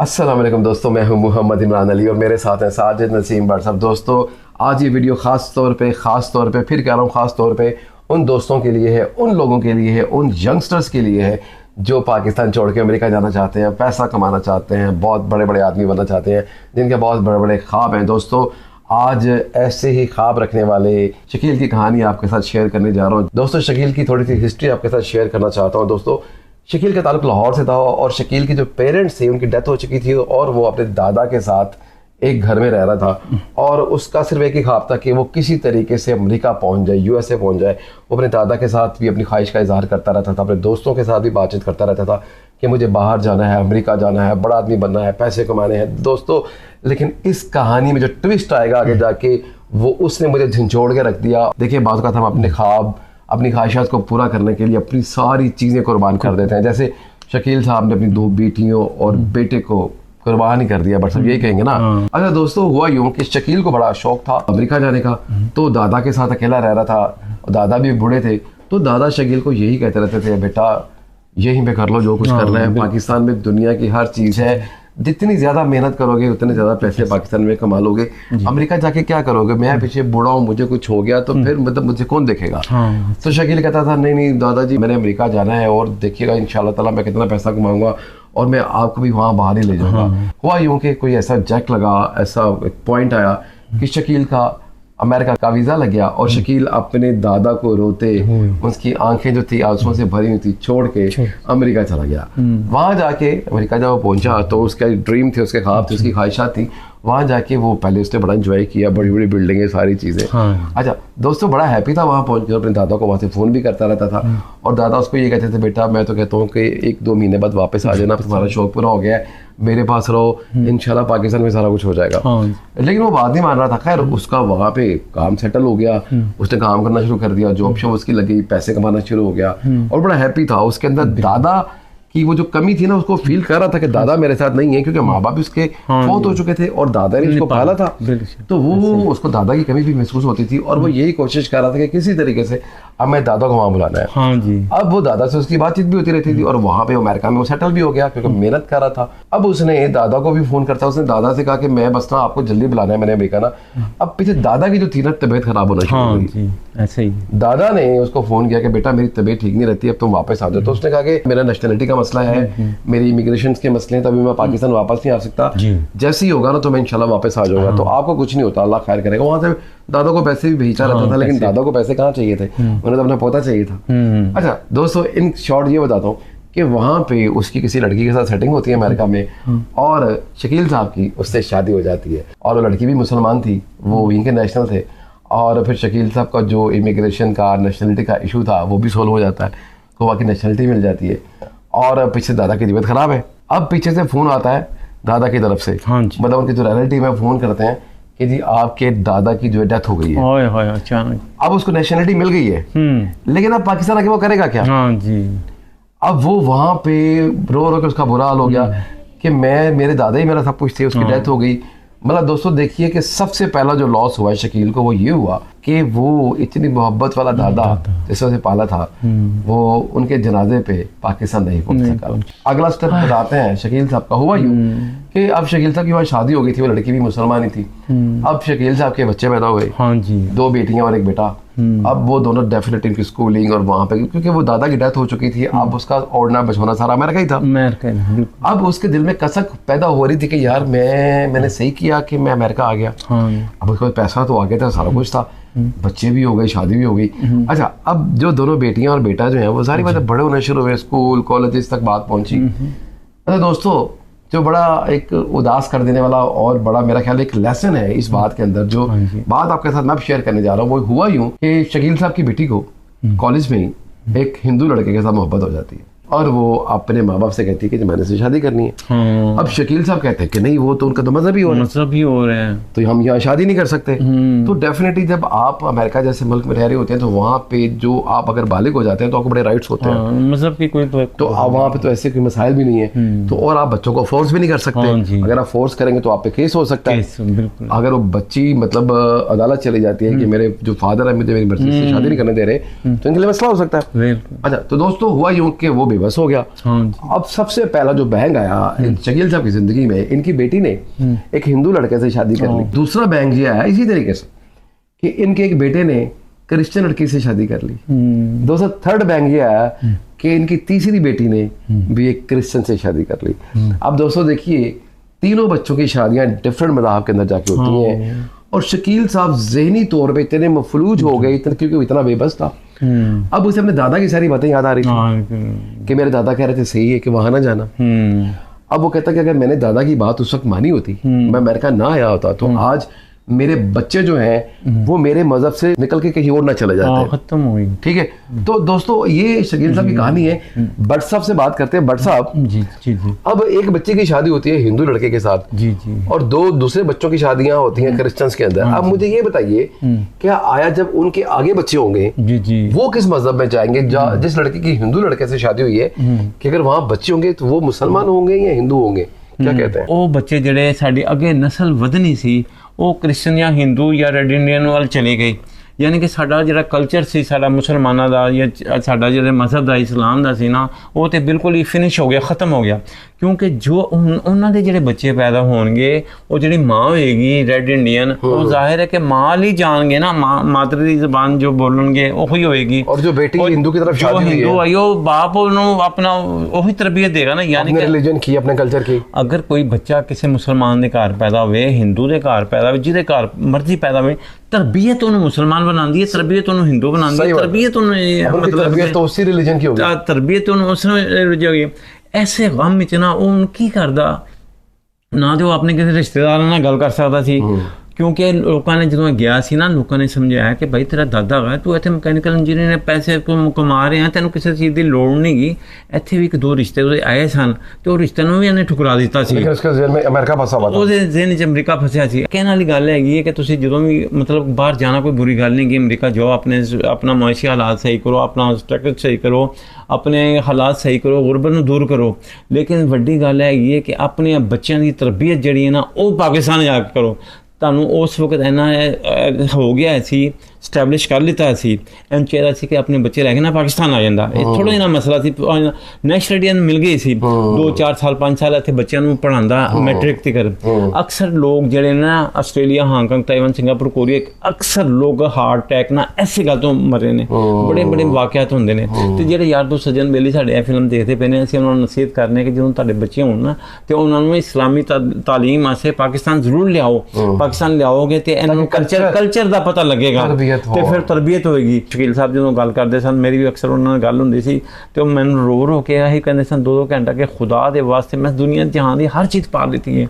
अस्सलाम वालेकुम दोस्तों, मैं हूं मोहम्मद इमरान अली और मेरे साथ हैं साजिद नसीम भट्ट साहब। दोस्तों, आज ये वीडियो ख़ास तौर पे फिर कह रहा हूँ ख़ास तौर पे उन दोस्तों के लिए है, उन लोगों के लिए है, उन यंगस्टर्स के लिए है जो पाकिस्तान छोड़ के अमेरिका जाना चाहते हैं, पैसा कमाना चाहते हैं, बहुत बड़े बड़े आदमी बनना चाहते हैं, जिनके बहुत बड़े बड़े ख्वाब हैं। दोस्तों, आज ऐसे ही ख्वाब रखने वाले शकील की कहानी आपके साथ शेयर करने जा रहा हूँ। दोस्तों, शकील की थोड़ी सी हिस्ट्री आपके साथ शेयर करना चाहता हूँ। दोस्तों, शकील का ताल्लुक लाहौर से था और शकील के जो पेरेंट्स थे उनकी डेथ हो चुकी थी और वो अपने दादा के साथ एक घर में रह रहा था और उसका सिर्फ एक ही ख्वाब था कि वो किसी तरीके से अमेरिका पहुंच जाए, यूएसए पहुंच जाए। वो अपने दादा के साथ भी अपनी ख्वाहिश का इजहार करता रहता था, अपने दोस्तों के साथ भी बातचीत करता रहता था कि मुझे बाहर जाना है, अमेरिका जाना है, बड़ा आदमी बनना है, पैसे कमाने हैं। दोस्तों, लेकिन इस कहानी में जो ट्विस्ट आएगा आगे जाके, वो उसने मुझे झंझोड़ के रख दिया। देखिए, बात का था, हम अपने ख्वाब, अपनी ख्वाहिशात को पूरा करने के लिए अपनी सारी चीज़ें कुर्बान कर देते हैं। जैसे शकील साहब ने अपनी 2 बेटियों और बेटे को कुर्बान ही कर दिया, बट सब यही कहेंगे ना। अच्छा दोस्तों, हुआ यूं कि शकील को बड़ा शौक था अमेरिका जाने का, तो दादा के साथ अकेला रह रहा था। दादा भी बूढ़े थे, तो दादा शकील को यही कहते रहते थे, बेटा यहीं पे कर लो जो कुछ करना है, पाकिस्तान में दुनिया की हर चीज़ है, जितनी ज्यादा मेहनत करोगे उतने ज्यादा पैसे पाकिस्तान में कमा लोगे। अमेरिका जाके क्या करोगे, मैं पीछे बूढ़ा हूँ, मुझे कुछ हो गया तो फिर मतलब मुझे कौन देखेगा। तो शकील कहता था, नहीं नहीं दादाजी, मैंने अमेरिका जाना है और देखिएगा इंशाल्लाह ताला मैं कितना पैसा कमाऊंगा और मैं आपको भी वहाँ बाहर ही ले जाऊंगा। हुआ यूं कि कोई ऐसा जैक लगा, ऐसा पॉइंट आया कि शकील का अमेरिका का वीज़ा लग गया और शकील अपने दादा को रोते, उसकी आंखें जो थी आंसुओं से भरी हुई थी, छोड़ के अमेरिका चला गया। वहां जाके अमेरिका जब वो पहुंचा तो उसका ड्रीम थे, उसके ख्वाब थे, उसकी ख्वाहिशात थी। वहां जाके वो पहले उसने बड़ा एंजॉय किया, बड़ी बड़ी बिल्डिंगें, सारी चीज़ें। अच्छा दोस्तों, बड़ा हैप्पी था वहाँ पहुँच कर, अपने दादा को वहाँ से फ़ोन भी करता रहता था और दादा उसको ये कहते थे, बेटा मैं तो कहता हूँ कि 1-2 महीने बाद वापस आ जाना, तुम्हारा शौक पूरा हो गया है, मेरे पास रहो, इंशाल्लाह पाकिस्तान में सारा कुछ हो जाएगा। लेकिन वो बात नहीं मान रहा था। खैर, उसका वहाँ पे काम सेटल हो गया, उसने काम करना शुरू कर दिया, जॉब शॉब उसकी लगी, पैसे कमाना शुरू हो गया और बड़ा हैप्पी था। उसके अंदर दादा कि वो जो कमी थी ना, उसको फील कर रहा था कि दादा मेरे साथ नहीं है, क्योंकि माँ बाप भी उसके फौत हो चुके थे और दादा ने उसको पाला था, तो वो उसको दादा की कमी भी महसूस होती थी और वो यही कोशिश कर रहा था कि किसी तरीके से अब मैं दादा को वहाँ बुलाना है। अब वो दादा से उसकी बातचीत भी होती रहती थी और वहाँ पे अमेरिका में वो सेटल भी हो गया क्योंकि मेहनत कर रहा था। अब उसने दादा को भी फोन करता, उसने दादा से कहा कि मैं बस ना आपको जल्दी बुलाना है, मैंने अमेरिका ना। अब पीछे दादा की जो थी ना तबीयत खराब होना शुरू हो गई। ऐसे ही दादा ने उसको फोन किया कि बेटा मेरी तबीयत ठीक नहीं रहती, अब तुम वापस आ जाओ। तो उसने कहा कि मेरा नेशनलिटी का मसला है, मेरी इमिग्रेशन के मसले हैं, तभी मैं पाकिस्तान वापस नहीं आ सकता, जैसे ही होगा ना तो मैं इंशाल्लाह वापस आ जाऊंगा, तो आपको कुछ नहीं होता, अल्लाह खैर करेगा। वहां से दादा को पैसे भी भेजा रहता था, लेकिन दादा को पैसे कहाँ चाहिए थे, उन्हें तो अपना पोता चाहिए था। अच्छा दोस्तों, इन शॉर्ट ये बताता हूँ कि वहाँ पे उसकी किसी लड़की के साथ सेटिंग होती है अमेरिका में और शकील साहब की उससे शादी हो जाती है और वो लड़की भी मुसलमान थी, वो इनके नेशनल थे। और फिर शकील साहब का जो इमिग्रेशन का, नेशनलिटी का इशू था वो भी सोल्व हो जाता है, तो वहाँ की नेशनलिटी मिल जाती है। और पीछे दादा की तबीयत खराब है। अब पीछे से फोन आता है दादा की तरफ से, मतलब उनके जो रिलेटिव है फोन करते हैं कि जी आपके दादा की जो डेथ हो गई है अचानक। अब उसको नेशनलिटी मिल गई है, लेकिन अब पाकिस्तान आके वो करेगा क्या। अब वो वहां पे रो रो के उसका बुरा हाल हो गया कि मेरे दादा ही मेरा सब कुछ थे, उसकी डेथ हो गई। मतलब दोस्तों देखिए कि सबसे पहला जो लॉस हुआ शकील को वो ये हुआ कि वो इतनी मोहब्बत वाला दादा जिससे उसे पाला था, वो उनके जनाजे पे पाकिस्तान नहीं पहुंच सका। अगला स्टेप बताते हैं शकील साहब का। हुआ यूं कि अब शकील साहब की वहाँ शादी हो गई थी, वो लड़की भी मुसलमान ही थी। अब शकील साहब के बच्चे पैदा हुए, 2 बेटियां और 1 बेटा। अब वो दोनों डेफिनेट इनकी स्कूलिंग और वहाँ पे, क्योंकि वो दादा की डेथ हो चुकी थी, अब उसका ओढ़ना बचवाना सारा अमेरिका ही था। अब उसके दिल में कसक पैदा हो रही थी कि यार मैंने सही किया कि मैं अमेरिका आ गया। अब उसके पास पैसा तो आ गया था, सारा कुछ था, बच्चे भी हो गए, शादी भी हो गई। अच्छा, अब जो दोनों बेटियां और बेटा जो है वो सारी बातें बड़े होने शुरू हुए, स्कूल कॉलेजेस तक बात पहुंची। अच्छा दोस्तों, जो बड़ा एक उदास कर देने वाला और बड़ा मेरा ख्याल एक लेसन है इस बात के अंदर, जो बात आपके साथ मैं शेयर करने जा रहा हूँ, वो हुआ यूं कि शकील साहब की बेटी को कॉलेज में ही एक हिंदू लड़के के साथ मोहब्बत हो जाती है और वो अपने माँ बाप से कहती है कि मैंने से शादी करनी है। अब शकील साहब कहते हैं कि नहीं, वो तो उनका तो मजहब ही हो रहा है, तो हम यहाँ शादी नहीं कर सकते। तो डेफिनेटली जब आप अमेरिका जैसे मुल्क में रह रहे होते हैं तो वहाँ पे जो आप अगर बालिग हो जाते हैं तो आपको बड़े राइट्स होते हैं, मजहब की कोई तो वहाँ पे तो ऐसे कोई मसाइल भी नहीं है, तो और आप बच्चों को फोर्स भी नहीं कर सकते। अगर आप फोर्स करेंगे तो आप पे केस हो सकता है। अगर वो बच्ची मतलब अदालत चली जाती है कि मेरे जो फादर है मुझे मेरी मर्जी से शादी नहीं करने दे रहे, तो इनके लिए मसला हो सकता है। अच्छा, तो दोस्तों हुआ यूं कि वो बेबस हो गया। अब सबसे पहला जो बैंग आया शकील साहब की जिंदगी में, इनकी बेटी ने एक हिंदू लड़के से शादी कर ली। दूसरा बैंग ये आया इसी तरीके से कि इनके एक बेटे ने क्रिश्चियन लड़की से शादी कर ली। दोस्तों थर्ड बैंग ये आया कि इनकी तीसरी बेटी ने भी एक क्रिश्चियन से शादी कर ली। अब दोस्तों देखिए, तीनों बच्चों की शादियां डिफरेंट मज़हब के अंदर जाके होती हैं, और शकील साहब ज़हनी तौर पे इतने मफलूज हो गए क्योंकि वो इतना बेबस था। अब उसे अपने दादा की सारी बातें याद आ रही थी कि मेरे दादा कह रहे थे सही है कि वहां ना जाना। अब वो कहता कि अगर मैंने दादा की बात उस वक्त मानी होती, मैं अमेरिका ना आया होता, तो आज मेरे बच्चे जो हैं वो मेरे मजहब से निकल के कहीं और ना चले जाते, खत्म हो गई। ठीक है। तो दोस्तों ये शकील साहब की कहानी है। भट्ट साहब से बात करते हैं। भट्ट साहब जी जी जी। अब एक बच्चे की शादी होती है हिंदू लड़के के साथ, जी जी, और दो दूसरे बच्चों की शादियां होती हैं क्रिश्चियंस के अंदर। अब मुझे ये बताइए, क्या आया जब उनके आगे बच्चे होंगे जी जी, वो किस मजहब में जाएंगे? जिस लड़के की हिंदू लड़के से शादी हुई है, कि अगर वहां बच्चे होंगे तो वो मुसलमान होंगे या हिंदू होंगे? क्या कहते हैं? वो बच्चे ਜਿਹੜੇ ਸਾਡੀ ਅੱਗੇ ਨਸਲ ਵਧਣੀ ਸੀ ਉਹ ਕ੍ਰਿਸਚਨ ਜਾਂ ਹਿੰਦੂ ਜਾਂ ਰੈਡ ਇੰਡੀਅਨ ਵੱਲ ਚਲੇ ਗਏ। ਯਾਨੀ ਕਿ ਸਾਡਾ ਜਿਹੜਾ ਕਲਚਰ ਸੀ, ਸਾਡਾ ਮੁਸਲਮਾਨਾਂ ਦਾ ਜਾਂ ਸਾਡਾ ਜਿਹੜਾ ਮਜ਼ਹਬ ਦਾ ਇਸਲਾਮ ਦਾ ਸੀ ਨਾ, ਉਹ ਤੇ ਬਿਲਕੁਲ ਹੀ ਫਿਨਿਸ਼ ਹੋ ਗਿਆ, ਖਤਮ ਹੋ ਗਿਆ। ਕਿਉਂਕਿ ਜੋ ਉਹਨਾਂ ਦੇ ਜਿਹੜੇ ਬੱਚੇ ਪੈਦਾ ਹੋਣਗੇ, ਉਹ ਜਿਹੜੀ ਮਾਂ ਹੋਏਗੀ ਰੈਡ ਇੰਡੀਅਨ, ਉਹ ਜ਼ਾਹਿਰ ਹੈ ਕਿ ਮਾਂ ਲਈ ਜਾਣਗੇ ਨਾ, ਮਾਤਰ ਦੀ ਜ਼ਬਾਨ ਜੋ ਬੋਲਣਗੇ ਉਹੀ ਹੋਏਗੀ। और जो बेटी हिंदू की तरफ शादी हुई है, हिंदू आई वो बाप ਉਹਨੂੰ ਆਪਣਾ ਉਹੀ ਤਰਬੀਅਤ ਦੇਗਾ ਨਾ। ਯਾਨੀ ਕਿ रिलीजन की, अपने कल्चर की। ਅਗਰ ਕੋਈ ਬੱਚਾ ਕਿਸੇ ਮੁਸਲਮਾਨ ਦੇ ਘਰ ਪੈਦਾ ਹੋਵੇ, ਹਿੰਦੂ ਦੇ ਘਰ ਪੈਦਾ ਹੋਵੇ, ਜਿਹਦੇ ਘਰ ਮਰਜ਼ੀ ਪੈਦਾ ਹੋਵੇ, ਤਰਬੀਅਤ ਉਹਨੂੰ ਮੁਸਲਮਾਨ ਬਣਾਉਂਦੀ ਹੈ, ਤਰਬੀਅਤ ਉਹਨੂੰ ਹਿੰਦੂ ਬਣਾਉਂਦੀ ਹੈ, ਤਰਬੀਅਤ ਉਹਨੂੰ ਤਰਬੀਅਤ तो उसी रिलीजन की होगी, ਤਰਬੀਅਤ ਉਹਨੂੰ ਉਸ ਨੂੰ ਐਸੇ ਗਮ ਵਿੱਚ ਨਾ ਉਹ ਕੀ ਕਰਦਾ ਨਾ, ਤੇ ਉਹ ਆਪਣੇ ਕਿਸੇ ਰਿਸ਼ਤੇਦਾਰਾਂ ਨਾਲ ਗੱਲ ਕਰ ਸਕਦਾ ਸੀ। ਕਿਉਂਕਿ ਲੋਕਾਂ ਨੇ ਜਦੋਂ ਗਿਆ ਸੀ ਨਾ, ਲੋਕਾਂ ਨੇ ਸਮਝਾਇਆ ਕਿ ਭਾਈ ਤੇਰਾ ਦਾਦਾ ਹੈਗਾ, ਤੂੰ ਇੱਥੇ ਮਕੈਨੀਕਲ ਇੰਜੀਨੀਅਰ ਨੇ, ਪੈਸੇ ਕਮਾ ਰਿਹਾ, ਤੈਨੂੰ ਕਿਸੇ ਚੀਜ਼ ਦੀ ਲੋੜ ਨਹੀਂ ਗੀ। ਇੱਥੇ ਵੀ ਇੱਕ ਦੋ ਰਿਸ਼ਤੇ ਉਹਦੇ ਆਏ ਸਨ ਤੇ ਉਹ ਰਿਸ਼ਤੇ ਨੂੰ ਵੀ ਇਹਨੇ ਠੁਕਰਾ ਦਿੱਤਾ ਸੀ। ਉਹਦੇ ਜ਼ਿਹਨ 'ਚ ਅਮਰੀਕਾ ਫਸਿਆ ਸੀ। ਕਹਿਣ ਵਾਲੀ ਗੱਲ ਹੈਗੀ ਹੈ ਕਿ ਤੁਸੀਂ ਜਦੋਂ ਵੀ ਮਤਲਬ ਬਾਹਰ ਜਾਣਾ, ਕੋਈ ਬੁਰੀ ਗੱਲ ਨਹੀਂ ਗੀ। ਅਮਰੀਕਾ ਜਾਓ, ਆਪਣਾ ਮਾਇਸ਼ੀ ਹਾਲਾਤ ਸਹੀ ਕਰੋ, ਆਪਣਾ ਸਟਰਕਚਰ ਸਹੀ ਕਰੋ, ਆਪਣੇ ਹਾਲਾਤ ਸਹੀ ਕਰੋ, ਗੁਰਬਤ ਨੂੰ ਦੂਰ ਕਰੋ। ਲੇਕਿਨ ਵੱਡੀ ਗੱਲ ਹੈਗੀ ਹੈ ਕਿ ਆਪਣੇ ਬੱਚਿਆਂ ਦੀ ਤਰਬੀਅਤ ਜਿਹੜੀ ਹੈ ਨਾ, ਉਹ ਪਾਕਿਸਤਾਨ ਜਾ ਕੇ ਕਰੋ। ਤੁਹਾਨੂੰ ਉਸ ਵਕਤ ਇੰਨਾ ਹੋ ਗਿਆ ਸੀ, ਸਟੈਬਲਿਸ਼ ਕਰ ਲਿੱਤਾ ਸੀ, ਇਹਨੂੰ ਚਾਹੀਦਾ ਸੀ ਕਿ ਆਪਣੇ ਬੱਚੇ ਲੈ ਕੇ ਨਾ ਪਾਕਿਸਤਾਨ ਆ ਜਾਂਦਾ। ਇਹ ਥੋੜ੍ਹਾ ਜਿਹਾ ਮਸਲਾ ਸੀ, ਨੈਸ਼ਨਲਿਟੀ ਮਿਲ ਗਈ ਸੀ, 2-4 ਸਾਲ 5 ਸਾਲ ਇੱਥੇ ਬੱਚਿਆਂ ਨੂੰ ਪੜ੍ਹਾਉਂਦਾ ਮੈਟ੍ਰਿਕ ਤੱਕ। ਅਕਸਰ ਲੋਕ ਜਿਹੜੇ ਨਾ Australia, Hong Kong, Taiwan, Singapore, Korea, ਅਕਸਰ ਲੋਕ ਹਾਰਟ ਅਟੈਕ ਨਾਲ ਐਸੀ ਗੱਲ ਤੋਂ ਮਰੇ ਨੇ। ਬੜੇ ਬੜੇ ਵਾਕਿਆਤ ਹੁੰਦੇ ਨੇ। ਤੇ ਜਿਹੜੇ ਯਾਰ ਦੋ ਸੱਜਣ ਬੇਲੀ ਸਾਡੇ ਇਹ ਫਿਲਮ ਦੇਖਦੇ ਪਏ ਨੇ, ਅਸੀਂ ਉਹਨਾਂ ਨੂੰ ਨਸੀਹਤ ਕਰਨੇ ਕਿ ਜਦੋਂ ਤੁਹਾਡੇ ਬੱਚੇ ਹੋਣ ਨਾ, ਤੇ ਉਹਨਾਂ ਨੂੰ ਇਸਲਾਮੀ ਤਾਲੀਮ ਵਾਸਤੇ ਪਾਕਿਸਤਾਨ ਜ਼ਰੂਰ ਲਿਆਓ। ਪਾਕਿਸਤਾਨ ਲਿਆਓਗੇ ਤੇ ਇਹਨਾਂ ਨੂੰ ਕਲਚਰ ਦਾ ਪਤਾ ਲੱਗੇਗਾ ਤੇ ਫਿਰ ਤਰਬੀਅਤ ਹੋਏਗੀ। ਸ਼ਕੀਲ ਸਾਹਿਬ ਜਦੋਂ ਗੱਲ ਕਰਦੇ ਸਨ, ਮੇਰੀ ਵੀ ਅਕਸਰ ਉਹਨਾਂ ਨਾਲ ਗੱਲ ਹੁੰਦੀ ਸੀ, ਤੇ ਉਹ ਮੈਨੂੰ ਰੋ ਕੇ ਇਹੀ ਕਹਿੰਦੇ ਸਨ 2-2 ਘੰਟਾ ਕਿ ਖੁਦਾ ਦੇ ਵਾਸਤੇ ਮੈਂ ਦੁਨੀਆ ਜਹਾਨ ਦੀ ਹਰ ਚੀਜ਼ ਪਾ ਦਿੱਤੀ ਹੈ,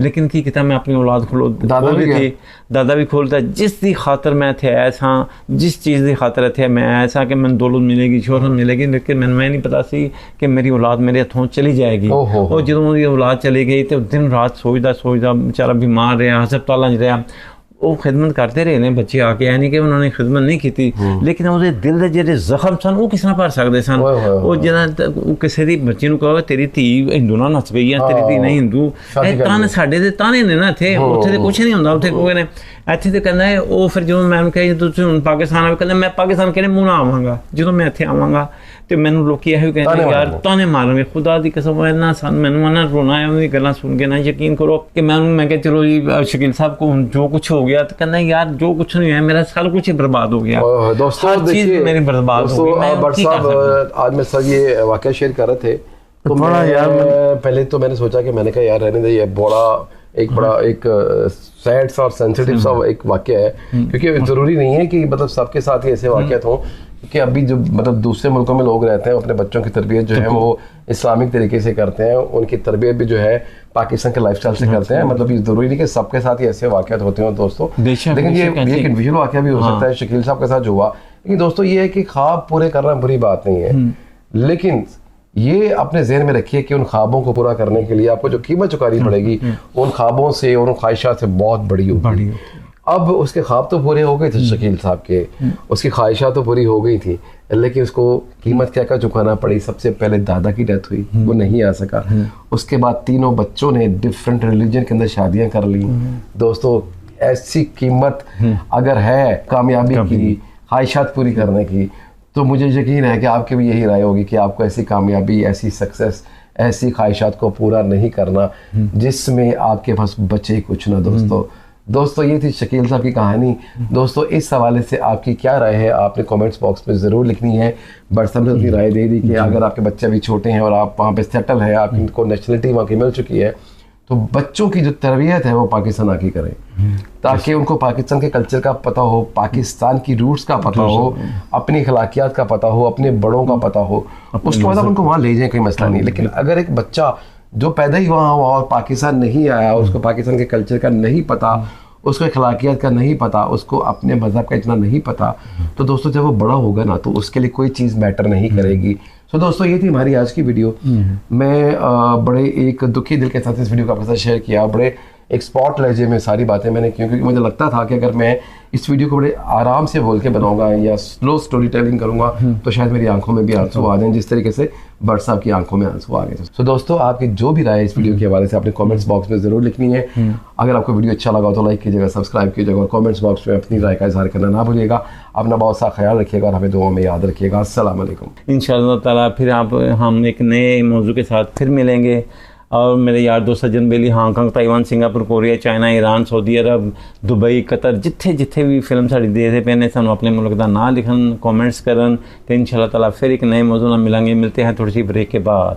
ਲੇਕਿਨ ਕੀ ਕੀਤਾ ਮੈਂ ਆਪਣੀ ਔਲਾਦ ਖੋਲ ਦਿੱਤੀ। ਦਾਦਾ ਵੀ ਖੋਲਤਾ। ਜਿਸ ਦੀ ਖਾਤਰ ਮੈਂ ਇੱਥੇ ਆਇਆ ਸਾਂ, ਜਿਸ ਚੀਜ਼ ਦੀ ਖਾਤਰ ਇੱਥੇ ਮੈਂ ਆਇਆ ਸਾਂ ਕਿ ਮੈਨੂੰ ਦੌਲਤ ਮਿਲੇਗੀ, ਸ਼ੋਹਰਤ ਮਿਲੇਗੀ, ਲੇਕਿਨ ਮੈਨੂੰ ਇਹ ਨਹੀਂ ਪਤਾ ਸੀ ਕਿ ਮੇਰੀ ਔਲਾਦ ਮੇਰੇ ਹੱਥੋਂ ਚਲੀ ਜਾਏਗੀ। ਉਹ ਜਦੋਂ ਉਹਦੀ ਔਲਾਦ ਚਲੀ ਗਈ ਤੇ ਦਿਨ ਰਾਤ ਸੋਚਦਾ ਵਿਚਾਰਾ ਬਿਮਾਰ ਰਿਹਾ, ਹਸਪਤਾਲਾਂ 'ਚ ਰਿਹਾ। ਉਹ ਖਿਦਮਤ ਕਰਦੇ ਰਹੇ ਨੇ ਬੱਚੇ ਆ ਕੇ, ਐ ਨਹੀਂ ਕਿ ਉਹਨਾਂ ਨੇ ਖਿਦਮਤ ਨਹੀਂ ਕੀਤੀ, ਲੇਕਿਨ ਉਹਦੇ ਦਿਲ ਦੇ ਜਿਹੜੇ ਜ਼ਖਮ ਸਨ ਉਹ ਕਿਸ ਤਰ੍ਹਾਂ ਭਰ ਸਕਦੇ ਸਨ। ਉਹ ਜਿਹੜਾ ਕਿਸੇ ਦੀ ਬੱਚੇ ਨੂੰ ਕਹੋ ਤੇਰੀ ਧੀ ਹਿੰਦੂ ਨਾਲ ਨੱਚ ਪਈ ਆ, ਤੇਰੀ ਧੀ ਨਹੀਂ ਹਿੰਦੂ, ਇਹ ਤਾਨੇ ਸਾਡੇ ਦੇ ਤਾਨੇ ਨੇ ਨਾ ਇੱਥੇ। ਉੱਥੇ ਤੇ ਕੁਛ ਨਹੀਂ ਹੁੰਦਾ, ਉੱਥੇ ਕੋਈ ਨੇ। ਇੱਥੇ ਤੇ ਕਹਿੰਦਾ ਉਹ ਫਿਰ ਜਦੋਂ ਮੈਂ ਉਹਨੂੰ ਕਹੀ ਤੁਸੀਂ ਹੁਣ ਪਾਕਿਸਤਾਨ ਆਵੇ, ਕਹਿੰਦਾ ਮੈਂ ਪਾਕਿਸਤਾਨ ਕਿਹੜੇ ਮੂੰਹ ਨਾਲ ਆਵਾਂਗਾ? ਜਦੋਂ ਮੈਂ ਇੱਥੇ ਆਵਾਂਗਾ ਤੇ ਮੈਨੂੰ ਲੋਕੀ ਇਹੋ ਕਹਿੰਦੇ ਯਾਰ ਤਾਨੇ ਮਾਰਨਗੇ। ਖੁਦਾ ਦੀ ਕਸਮ ਇੰਨਾ ਮੈਨੂੰ ਨਾ ਰੋਣਾ ਆਇਆ ਉਹਦੀ ਗੱਲਾਂ ਸੁਣ ਕੇ ਨਾ। ਯਕੀਨ ਕਰੋ ਕਿ ਮੈਂ ਕਿਹਾ ਚਲੋ ਜੀ ਸ਼ਕੀਲ ਸਾਹਿਬ को जो कुछ हो गया, तो कहना यार जो कुछ नहीं है मेरा सारा कुछ ही बर्बाद हो गया। दोस्तों हर चीज मेरी बर्बाद हो गई। भट्ट साहब आज मैं सर ये वाकया शेयर कर रहे थे, तो पहले तो मैंने सोचा कि मैंने कहा यार रहने दे, ये बड़ा एक सैड सा और सेंसिटिव सा एक वाकया है, क्योंकि ज़रूरी नहीं है कि मतलब सबके साथ ही ऐसे वाकयात हों। कि अभी जो मतलब दूसरे मुल्कों में लोग रहते हैं, अपने बच्चों की तरबियत जो है वो इस्लामिक तरीके से करते हैं, उनकी तरबियत भी जो है पाकिस्तान के लाइफस्टाइल से करते हैं। मतलब ये ज़रूरी नहीं कि सबके साथ ही ऐसे वाक़यात होते हैं दोस्तों, लेकिन ये एक इंडिविजुअल वाक़या भी हो सकता है शकील साहब के साथ जो हुआ। लेकिन दोस्तों ये है कि ख्वाब पूरे करना बुरी बात नहीं है, लेकिन ये अपने जहन में रखिए कि उन ख्वाबों को पूरा करने के लिए आपको जो कीमत चुकानी पड़ेगी उन ख्वाबों से और उन ख्वाहिशात से बहुत बड़ी होगी। अब उसके ख्वाब तो पूरे हो गए थे शकील साहब के, उसकी ख्वाहिशात तो पूरी हो गई थी, लेकिन उसको कीमत क्या चुकाना पड़ी। सबसे पहले दादा की डेथ हुई, वो नहीं आ सका। उसके बाद तीनों बच्चों ने डिफरेंट रिलीजन के अंदर शादियां कर ली। दोस्तों ऐसी कीमत अगर है कामयाबी की, ख्वाहिशात पूरी करने की, तो मुझे यकीन है कि आपकी भी यही राय होगी कि आपको ऐसी कामयाबी, ऐसी सक्सेस, ऐसी ख्वाहिशात को पूरा नहीं करना जिसमें आपके पास बचे कुछ ना। दोस्तों ये थी शकील साहब की कहानी। दोस्तों इस हवाले से आपकी क्या राय है आपने कमेंट्स बॉक्स में ज़रूर लिखनी है। बट सब ने अपनी राय दे दी कि अगर आपके बच्चे अभी छोटे हैं और आप वहाँ पे सेटल है, आपको नेशनलिटी वहाँ की मिल चुकी है, तो बच्चों की जो तरबियत है वो पाकिस्तान आके करें, ताकि उनको पाकिस्तान के कल्चर का पता हो, पाकिस्तान की रूट्स का पता हो, अपनी अखलाकियात का पता हो, अपने बड़ों का पता हो, उसके बाद आप उनको वहाँ ले जाएं, कोई मसला नहीं। लेकिन अगर एक बच्चा जो पैदा ही वहाँ हुआ और पाकिस्तान नहीं आया, उसको पाकिस्तान के कल्चर का नहीं पता, उसको अखलाकियात का नहीं पता, उसको अपने मज़हब का इतना नहीं पता, तो दोस्तों जब वो बड़ा होगा ना तो उसके लिए कोई चीज़ मैटर नहीं करेगी। तो दोस्तों ये थी हमारी आज की वीडियो। मैं बड़े एक दुखी दिल के साथ इस वीडियो को आपके साथ शेयर किया, बड़े एक स्पॉट लहजे में सारी बातें मैंने की, क्योंकि मुझे लगता था कि अगर मैं इस वीडियो को बड़े आराम से बोल के बनाऊंगा या स्लो स्टोरी टेलिंग करूंगा तो शायद मेरी आंखों में भी आंसू आ जाएं, जिस तरीके से भट्ट साहब की आंखों में आंसू आ गए। तो दोस्तों आपकी जो भी राय है इस वीडियो के हवाले से अपने कमेंट्स बॉक्स में ज़रूर लिखनी है। अगर आपको वीडियो अच्छा लगा तो लाइक कीजिएगा, सब्सक्राइब कीजिएगा और कमेंट्स बॉक्स में अपनी राय का इजहार करना ना भूलिएगा। अपना बहुत सा ख्याल रखिएगा और हमें दुआ में याद रखिएगा। अस्सलाम वालेकुम। इंशाअल्लाह ताला फिर हम एक नए मौजू के साथ फिर मिलेंगे। और मेरे यार दोस्त सज्जन बेली Hong Kong, Taiwan, Singapore, Korea, China, Iran, Saudi Arab, Dubai, Qatar, जिथे भी फिल्म साड़ी देखते पे ने सानू अपने मुल्क का ना लिखन, कमेंट्स करन। तो इंशाअल्लाह ताला फिर एक नए मौजू नाल मिलेंगे। मिलते हैं थोड़ी सी ब्रेक के बाद।